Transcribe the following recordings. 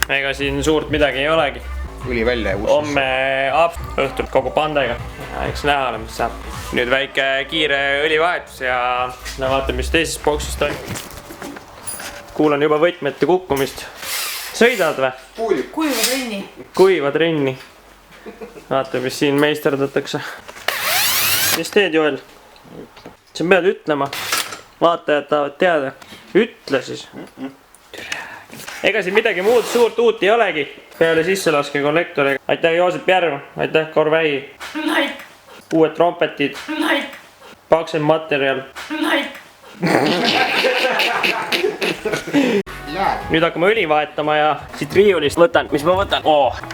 ega siin suurt midagi ei olegi. Õli välja ja homme õhtul kogu pandega. Eks näha ole, mis saab. Nüüd väike kiire õlivahetus ja vaatame, mis teises boksis toimub. Kuulan juba võtmete kukkumist. Sõidad või? Kuivad renni. Kuivad renni. Vaatame, mis siin meisterdatakse. Mis teed, Joel? Sa pead ütlema. Vaatajad tahavad teada. Ütle siis. Ega siin midagi muud suurt uut ei olegi. Peale sisselaske kollektori. Aitäh Joosep Järv. Aitäh Korväi. Like. Uued trompetid. Like. Paksem materjal. Like. Nüüd hakkame õli vahetama ja siit riiulist võtan, mis ma võtan?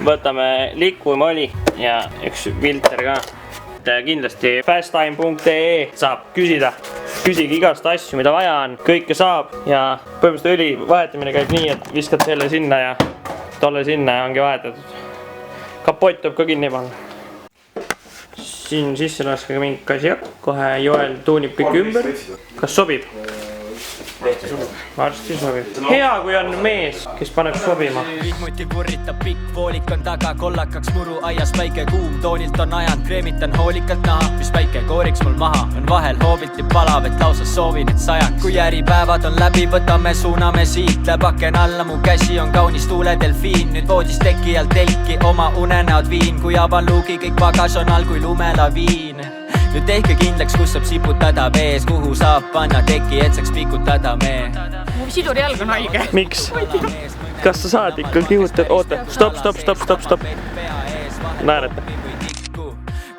Võtame liquimõli ja üks filter ka. Kindlasti fasttime.ee saab küsida. Küsige igast asju, mida vaja on. Kõike saab ja põhimõtteliselt õli vahetamine käib nii, et viskad selle sinna ja tolle sinna ja ongi vahetatud. Kapott tuleb ka kinni panna. Siin sisse laskega mingit asja. Kohe Joel tuunib kõik ümber. Kas sobib? Varsti sobib. Hea, kui on mees, kes paneb sobima. Vihmuti kurritab pikk, voolik on taga, kollakaks muru aias päike kuum. Toonilt on ajand, kreemitan hoolikalt naha, mis päike kooriks mul maha. On vahel hoobilti palav, et lausa soovin, et sajaks. Kui äripäevad on läbi, võtame, suuname siit. Läbaken alla, mu käsi on kaunis tuuledelfiin. Nüüd voodis teki all telki, oma unenäod viin. Kui avan luugi, kõik pagas on all kui lumelaviin. Nüüd tehke kindlaks, kus saab siputada vees, kuhu saab panna teki, et saaks pikutada mee. Mu siduri jalg on haige. Miks? Kas sa saad ikka kihutada? Oota, stop. Naerata.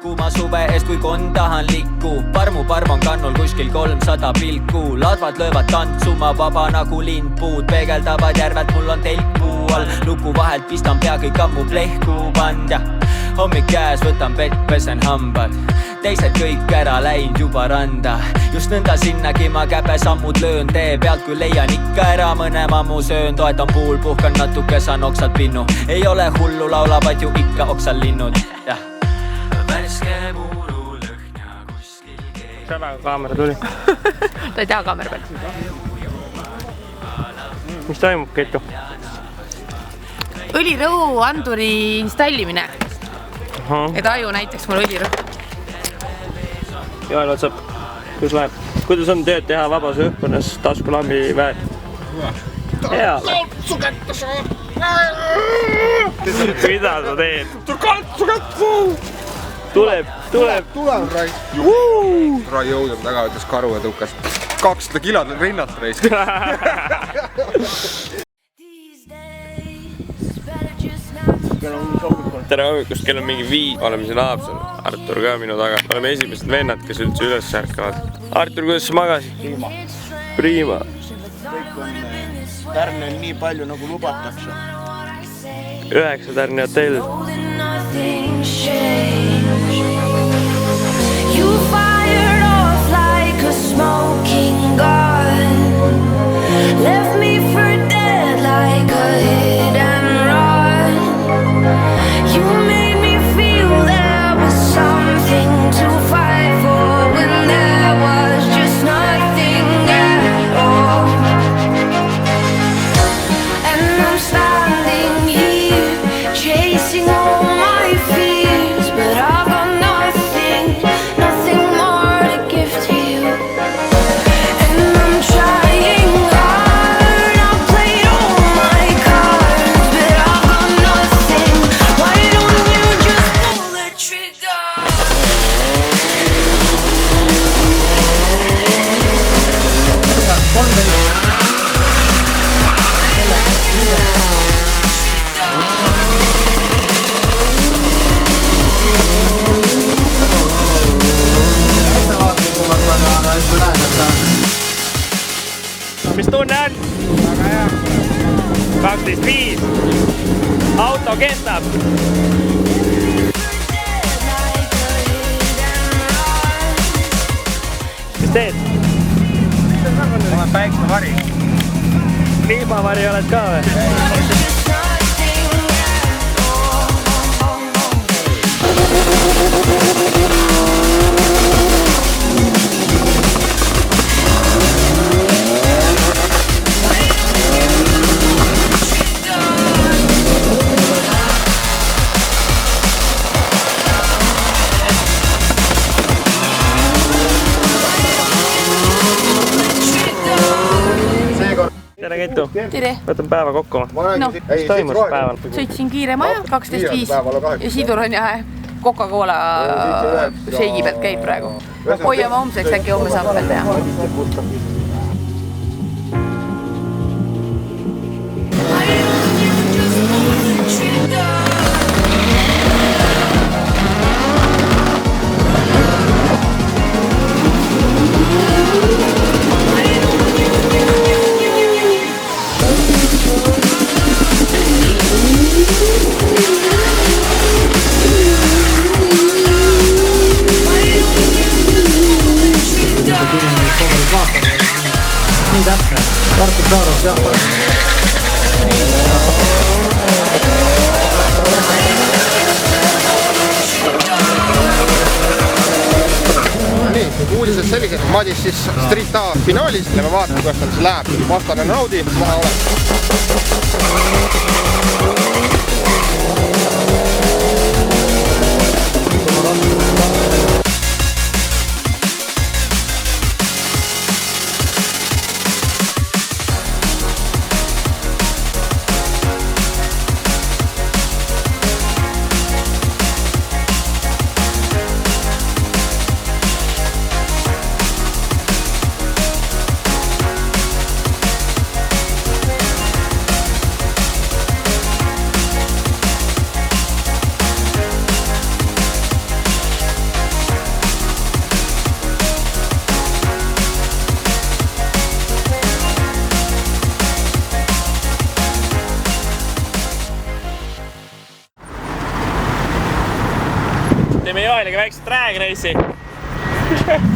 Kuuma suve eest, kui kondahan likku. Parmu parv on kannul kuskil 300 pilku. Ladvad löövad tantsuma, vaba nagu lindpuud. Peegeldavad järved, mul on telk puu all. Luku vahelt pistan pea kõik ammu plehku pand ja hommik käes, võtan vett, pesen hambad. Teised kõik ära läinud juba randa. Just nõnda sinnagi ma käbe sammud löön tee pealt, kui leian ikka ära mõne mammu söön. Toetan puul, puhkan natuke, saan oksalt pinnu. Ei ole hullu, laulavad ju ikka oksal linnud. Värske muuru lõhna kuskil keegi. Väga kaamera tuli. Ta ei tea kaamera peal. Mis toimub, Ketu? Õlirõhu anduri installimine. Et aju näiteks mul õlirõhu. Joel otsab, kus läheb? Kuidas on tööd teha vabas õhkkonnas taskulambi väär? Hea. Kaltsu kätte saab! Mida sa teed? Kaltsu kätte! Tuleb! Rai. Rai jõudub taga, ütles karu ja tõukas 200 kilod rinnalt reis. Tere hommikust, kell on mingi 5. Oleme siin Haapsal. Artur ka minu taga. Oleme esimesed vennad, kes üldse üles ärkavad. Artur, kuidas sa magasid? Prima. Kõik on tärnel nii palju nagu lubatakse. 9 tärni hotell. Mis tunne on? Väga hea. 12.5. Auto kestab. Mis teed? Ma olen päiksevari. Kliimavari oled ka või? Keitu. tere. Võtame päeva kokku. No. Mis toimus päeval? Sõitsin kiire maja, 12.5 ja sidur on ja Coca-Cola sheigi pealt käib praegu. Hoiame homseks, äkki homme saab veel teha. Nii täpne. Tartu Saarov jah. Nii, uudised sellised. Madis siis Street A finaalis ja me vaatame, kuidas tal see läheb. Vastane on Audi, kohe oleme. Teeme Joeliga väikse drag race'i.